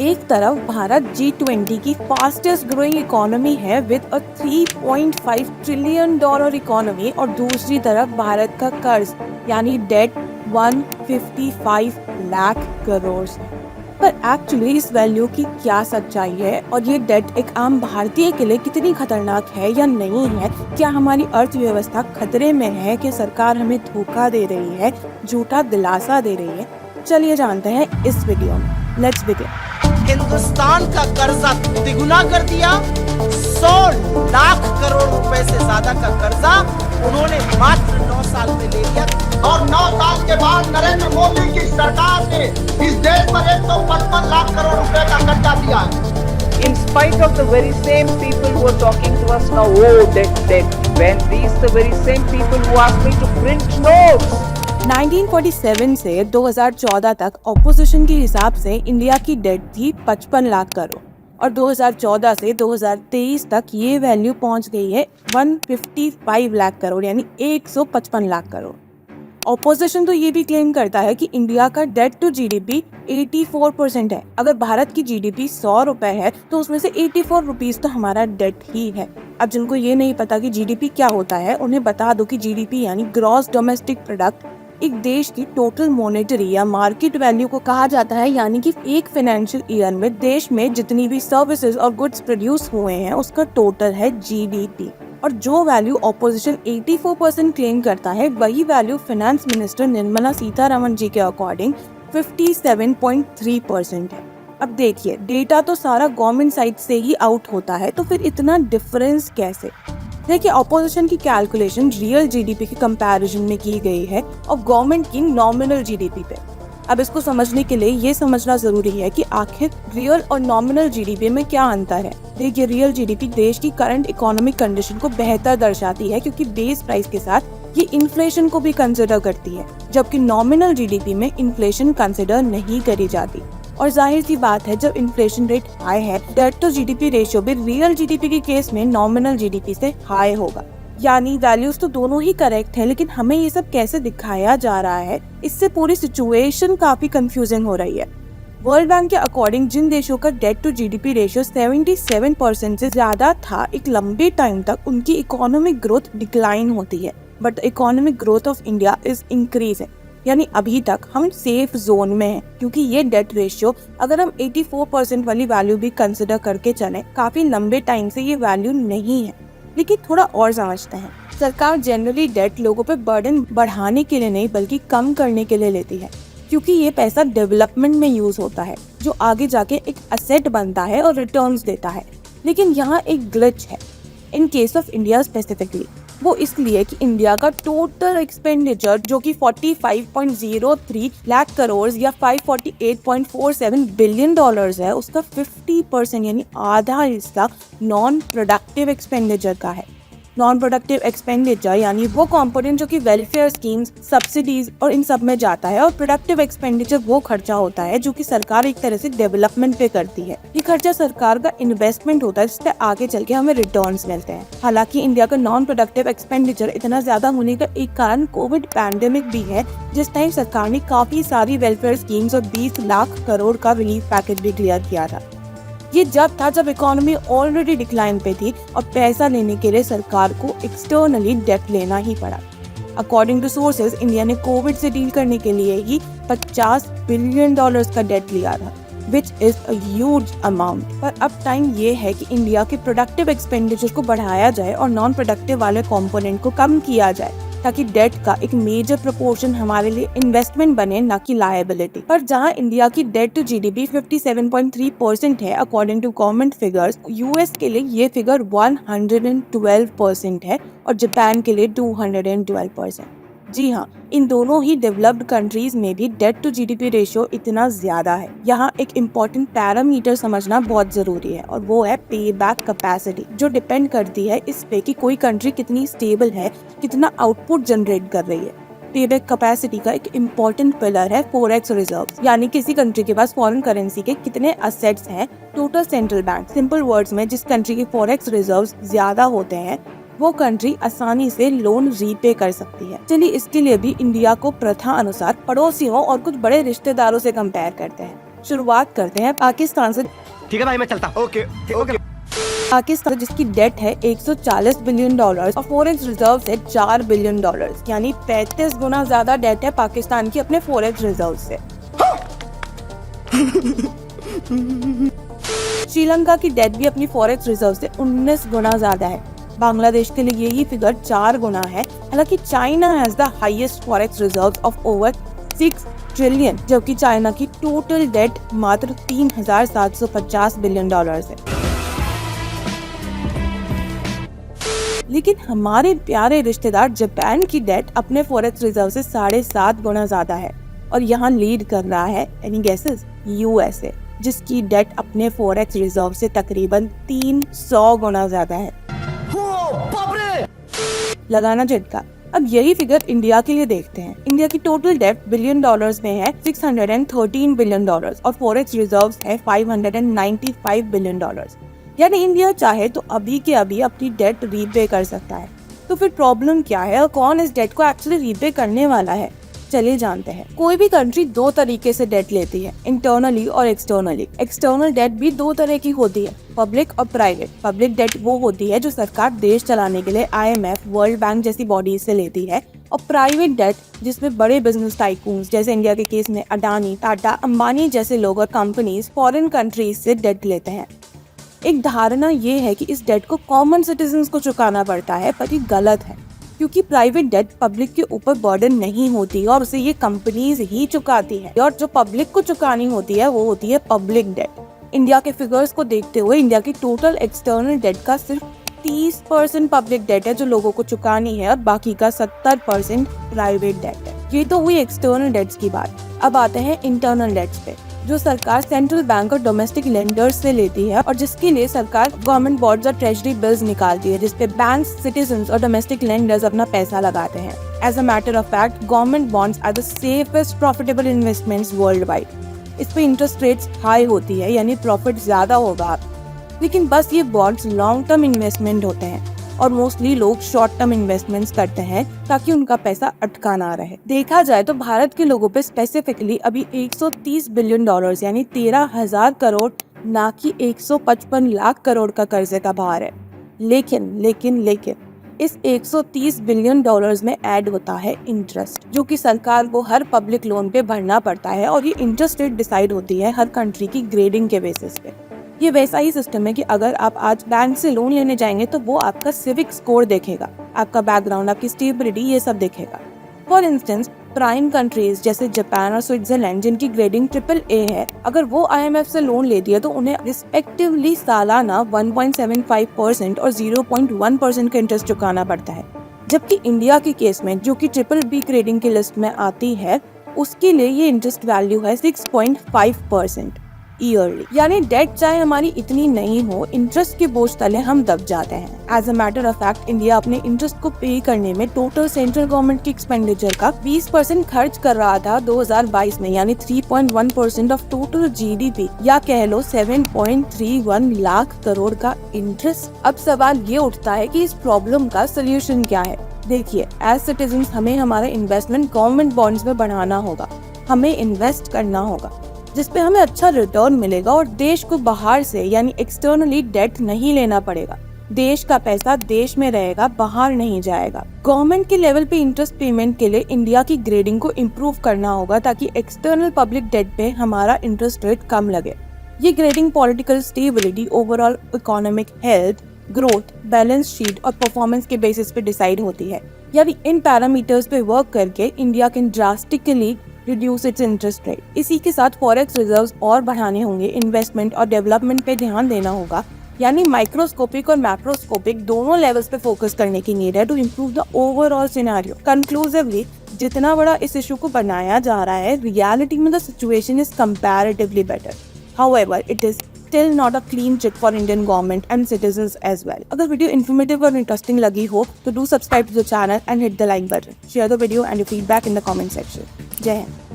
एक तरफ भारत G20 की फास्टेस्ट ग्रोइंग इकोनॉमी है with a 3.5 trillion dollar economy और दूसरी तरफ भारत का कर्ज यानी डेट 155 लाख करोड़ है। पर एक्चुअली इस वैल्यू की क्या सच्चाई है और ये डेट एक आम भारतीय के लिए कितनी खतरनाक है या नहीं है? क्या हमारी अर्थव्यवस्था खतरे में है कि सरकार हमें धोखा दे रही है, झूठा दिलासा दे रही है? चलिए जानते हैं इस वीडियो में। Let's begin. हिंदुस्तान का कर्जा तिगुना कर दिया। 100 लाख करोड़ रुपए से ज्यादा का कर्जा उन्होंने मात्र 9 साल में ले लिया। और 9 साल के बाद नरेंद्र मोदी की सरकार ने इस देश पर 155 लाख करोड़ रुपए का कर्जा दिया है। In spite of the very same people who are talking to us now, oh, debt, when these the very same people who asked me to print notes. 1947 से 2014 तक ऑपोजिशन के हिसाब से इंडिया की डेट थी 55 लाख करोड़ और 2014 से 2023 तक ये वैल्यू पहुंच गई है 155 लाख करोड़ यानी 155 लाख करोड़। ऑपोजिशन तो ये भी क्लेम करता है कि इंडिया का डेट टू जीडीपी 84% है। अगर भारत की जीडीपी 100 रुपए है तो उसमें से 84 रुपीज तो हमारा डेट ही है। अब जिनको ये नहीं पता कि जीडीपी क्या होता है, उन्हें बता दो कि जीडीपी यानी ग्रॉस डोमेस्टिक प्रोडक्ट एक देश की टोटल मॉनेटरी या मार्केट वैल्यू को कहा जाता है, यानी कि एक फाइनेंशियल ईयर में देश में जितनी भी सर्विसेज और गुड्स प्रोड्यूस हुए हैं उसका टोटल है जीडीपी। और जो वैल्यू ऑपोजिशन 84% क्लेम करता है वही value finance minister Nirmala Sitharaman ji के अकॉर्डिंग 57.3% है। अब देखिए, डेटा तो सारा गवर्नमेंट साइड से ही आउट होता है, तो फिर इतना डिफरेंस कैसे? देखिए, ऑपोजिशन की कैलकुलेशन रियल जीडीपी के कंपैरिजन में की गई है और गवर्नमेंट की नॉमिनल जीडीपी पे। अब इसको समझने के लिए ये समझना जरूरी है कि आखिर रियल और नॉमिनल जीडीपी में क्या अंतर है। देखिए, रियल जीडीपी देश की करंट इकोनॉमिक कंडीशन को बेहतर दर्शाती है क्योंकि बेस प्राइस के साथ ये इन्फ्लेशन को भी कंसिडर करती है, जबकि नॉमिनल जीडीपी में इन्फ्लेशन कंसिडर नहीं करी जाती। और जाहिर सी बात है, जब इन्फ्लेशन रेट हाई है, डेट टू जीडीपी रेशियो भी रियल जीडीपी के केस में नॉमिनल जीडीपी से हाई होगा। यानी वैल्यूज तो दोनों ही करेक्ट है, लेकिन हमें ये सब कैसे दिखाया जा रहा है, इससे पूरी सिचुएशन काफी कंफ्यूजिंग हो रही है। वर्ल्ड बैंक के अकॉर्डिंग जिन देशों का डेट टू जीडीपी रेशियो 77% से ज्यादा था, एक लंबे टाइम तक उनकी इकोनॉमिक ग्रोथ डिक्लाइन होती है, but economic growth of India is increase है। यानी अभी तक हम सेफ जोन में हैं, क्योंकि ये डेट रेशियो अगर हम 84% वाली वैल्यू भी कंसिडर करके चलें, काफी लंबे टाइम से ये वैल्यू नहीं है। लेकिन थोड़ा और समझते हैं। सरकार जनरली डेट लोगों पे बर्डन बढ़ाने के लिए नहीं बल्कि कम करने के लिए लेती है, क्योंकि ये पैसा डेवलपमेंट में यूज होता है जो आगे जाके एक असेट बनता है और रिटर्न्स देता है। लेकिन यहाँ एक ग्लिच है in case of India specifically. वो इसलिए कि इंडिया का टोटल एक्सपेंडिचर जो कि 45.03 लाख करोड़ या 548.47 बिलियन डॉलर्स है, उसका 50% यानी आधा हिस्सा नॉन प्रोडक्टिव एक्सपेंडिचर का है। नॉन प्रोडक्टिव एक्सपेंडिचर यानी वो कंपोनेंट जो कि वेलफेयर स्कीम्स, सब्सिडीज और इन सब में जाता है, और प्रोडक्टिव एक्सपेंडिचर वो खर्चा होता है जो कि सरकार एक तरह से डेवलपमेंट पे करती है। ये खर्चा सरकार का इन्वेस्टमेंट होता है जिससे आगे चल के हमें रिटर्न्स मिलते हैं। हालांकि इंडिया का नॉन प्रोडक्टिव एक्सपेंडिचर इतना ज्यादा होने का एक कारण कोविड पैंडेमिक भी है, जिस टाइम सरकार ने काफी सारी वेलफेयर स्कीम्स और 20 लाख करोड़ का रिलीफ पैकेज भी क्लियर किया था। ये जब इकोनॉमी ऑलरेडी डिक्लाइन पे थी और पैसा लेने के लिए सरकार को एक्सटर्नली डेट लेना ही पड़ा। अकॉर्डिंग टू सोर्सेज, इंडिया ने कोविड से डील करने के लिए ही 50 बिलियन डॉलर्स का डेट लिया था, which is a huge amount. पर अब टाइम ये है कि इंडिया के प्रोडक्टिव एक्सपेंडिचर को बढ़ाया जाए और नॉन प्रोडक्टिव वाले कंपोनेंट को कम किया जाए, ताकि डेट का एक मेजर प्रोपोर्शन हमारे लिए इन्वेस्टमेंट बने, ना कि लायबिलिटी। पर जहां इंडिया की डेट टू जीडीपी 57.3% है according to government figures, US के लिए ये फिगर 112% है और जापान के लिए 212%। जी हाँ, इन दोनों ही डेवलप्ड कंट्रीज में भी डेट टू जीडीपी रेशियो इतना ज्यादा है। यहाँ एक इम्पोर्टेंट पैरामीटर समझना बहुत जरूरी है और वो है पे बैक कैपेसिटी, जो डिपेंड करती है इस पे कि कोई कंट्री कितनी स्टेबल है, कितना आउटपुट जनरेट कर रही है। पे बैक कैपेसिटी का एक इम्पोर्टेंट पिलर है फॉरेक्स रिजर्व्स, यानी किसी कंट्री के पास फॉरेन करेंसी के कितने असेट्स हैं total central bank. Simple words में, जिस कंट्री के फॉरेक्स रिजर्व्स ज्यादा होते हैं वो कंट्री आसानी से लोन रीपे कर सकती है। चलिए, इसके लिए भी इंडिया को प्रथा अनुसार पड़ोसियों और कुछ बड़े रिश्तेदारों से कंपेयर करते हैं। शुरुआत करते हैं पाकिस्तान से। ठीक है भाई, मैं चलता। Okay okay. पाकिस्तान जिसकी डेट है 140 बिलियन डॉलर और फॉरेक्स रिजर्व है 4 बिलियन डॉलर, यानी 35 गुना ज्यादा डेट है पाकिस्तान की अपने फॉरेक्स रिजर्व से। श्रीलंका की डेट भी अपनी फॉरेक्स रिजर्व से 19 गुना ज्यादा है। बांग्लादेश के लिए यही फिगर 4 गुना है। हालांकि China has the highest forex reserve of over 6 trillion, जबकि चाइना की टोटल डेट मात्र 3,750 बिलियन डॉलर है। लेकिन हमारे प्यारे रिश्तेदार जापान की डेट अपने फॉरेक्स रिजर्व से 7.5 गुना ज्यादा है और यहाँ लीड कर रहा है एनी गेसेस यूएसए, जिसकी डेट अपने फॉरेक्स रिजर्व से तकरीबन 300 गुना ज्यादा है। लगाना झटका। अब यही फिगर इंडिया के लिए देखते हैं। इंडिया की टोटल डेट बिलियन डॉलर्स में है 613 बिलियन डॉलर्स और फॉरेक्स रिजर्व्स है 595 बिलियन डॉलर्स। यानी इंडिया चाहे तो अभी के अभी अपनी डेट रीपे कर सकता है। तो फिर प्रॉब्लम क्या है और कौन इस डेट को एक्चुअली रीपे करने वाला है, चलिए जानते हैं। कोई भी कंट्री दो तरीके से डेट लेती है, इंटरनली और एक्सटर्नली। एक्सटर्नल डेट भी दो तरह की होती है, पब्लिक और प्राइवेट। पब्लिक डेट वो होती है जो सरकार देश चलाने के लिए IMF, वर्ल्ड बैंक जैसी बॉडीज से लेती है, और प्राइवेट डेट जिसमें बड़े बिजनेस टाइकून्स जैसे इंडिया के केस में अडानी, टाटा, अंबानी जैसे लोग और कंपनीज फॉरेन कंट्रीज से डेट लेते हैं। एक धारणा ये है कि इस डेट को कॉमन सिटीजन्स को चुकाना पड़ता है, पर ये गलत है, क्योंकि प्राइवेट डेट पब्लिक के ऊपर बर्डन नहीं होती और उसे ये कंपनीज ही चुकाती है, और जो पब्लिक को चुकानी होती है वो होती है पब्लिक डेट। इंडिया के फिगर्स को देखते हुए इंडिया की टोटल एक्सटर्नल डेट का सिर्फ 30% पब्लिक डेट है जो लोगों को चुकानी है और बाकी का 70% प्राइवेट डेट है। ये तो हुई एक्सटर्नल डेट्स की बात। अब आते हैं इंटरनल डेट्स पे, जो सरकार सेंट्रल बैंक और डोमेस्टिक लेंडर्स से लेती है और जिसके लिए सरकार गवर्नमेंट बॉन्ड्स और ट्रेजरी बिल्स निकालती है, जिसपे बैंक्स, सिटीजन्स और डोमेस्टिक लेंडर्स अपना पैसा लगाते हैं। As a matter of fact, government bonds are the safest profitable investments worldwide. इस पे इंटरेस्ट रेट्स हाई होती है, यानी प्रॉफिट ज्यादा होगा। लेकिन बस ये बॉन्ड्स लॉन्ग टर्म इन्वेस्टमेंट होते हैं और मोस्टली लोग शॉर्ट टर्म इन्वेस्टमेंट्स करते हैं ताकि उनका पैसा अटका ना रहे। देखा जाए तो भारत के लोगों पे स्पेसिफिकली अभी 130 बिलियन डॉलर्स यानी 13,000 करोड़ ना कि 155 लाख करोड़ का कर्जे का भार है। लेकिन इस 130 बिलियन डॉलर्स में ऐड होता है इंटरेस्ट, जो कि सरकार को हर पब्लिक लोन पे भरना पड़ता है, और ये इंटरेस्ट रेट डिसाइड होती है हर कंट्री की ग्रेडिंग के बेसिस पे। ये वैसा ही सिस्टम है कि अगर आप आज बैंक से लोन लेने जाएंगे तो वो आपका सिविक स्कोर देखेगा, आपका बैकग्राउंड, आपकी स्टेबिलिटी, ये सब देखेगा। फॉर इंस्टेंस, प्राइम कंट्रीज जैसे जापान और स्विट्जरलैंड जिनकी ग्रेडिंग AAA है, अगर वो IMF से लोन लेती है तो उन्हें रिस्पेक्टिवली सालाना 1.75% और 0.1% का इंटरेस्ट चुकाना पड़ता है। जबकि इंडिया के केस में, जो कि BBB ग्रेडिंग की लिस्ट में आती है, उसके लिए ये इंटरेस्ट वैल्यू है 6.5% ईयरली। यानी डेट चाहे हमारी इतनी नहीं हो, इंटरेस्ट के बोझ तले हम दब जाते हैं। As a matter of fact, India अपने इंटरेस्ट को पे करने में टोटल सेंट्रल गवर्नमेंट की एक्सपेंडिचर का 20% खर्च कर रहा था 2022 में, यानी 3.1% ऑफ टोटल GDP, या कह लो 7.31 लाख करोड़ का इंटरेस्ट। अब सवाल ये उठता है कि इस प्रॉब्लम का सोल्यूशन क्या है। देखिए, एज सिटीजन्स हमें हमारा इन्वेस्टमेंट गवर्नमेंट बॉन्ड्स में बढ़ाना होगा। हमें इन्वेस्ट करना होगा जिसपे हमें अच्छा रिटर्न मिलेगा और देश को बाहर से यानी एक्सटर्नली डेट नहीं लेना पड़ेगा। देश का पैसा देश में रहेगा, बाहर नहीं जाएगा। गवर्नमेंट के लेवल पे इंटरेस्ट पेमेंट के लिए इंडिया की ग्रेडिंग को इम्प्रूव करना होगा ताकि एक्सटर्नल पब्लिक डेट पे हमारा इंटरेस्ट रेट कम लगे। ये grading political stability, overall economic health, growth, balance sheet और परफॉर्मेंस के बेसिस पे डिसाइड होती है। यानी इन पैरामीटर्स पे वर्क करके India can drastically reduce it's interest rate. इसी के साथ फॉरेक्स रिजर्व्स और बढ़ाने होंगे, इन्वेस्टमेंट और डेवलपमेंट पे ध्यान देना होगा, यानी माइक्रोस्कोपिक और मैक्रोस्कोपिक दोनों लेवल्स पे फोकस करने की नीड है to improve the overall scenario. Conclusively, जितना बड़ा इस इशू को बनाया जा रहा है, रियलिटी में the situation is comparatively better. However, it is still not a clean check for Indian government and citizens as well. अगर वीडियो इन्फॉर्मेटिव और इंटरेस्टिंग लगी हो तो do subscribe to the channel and hit the like button. Share the video and your feedback in the comment section. जय हिंद।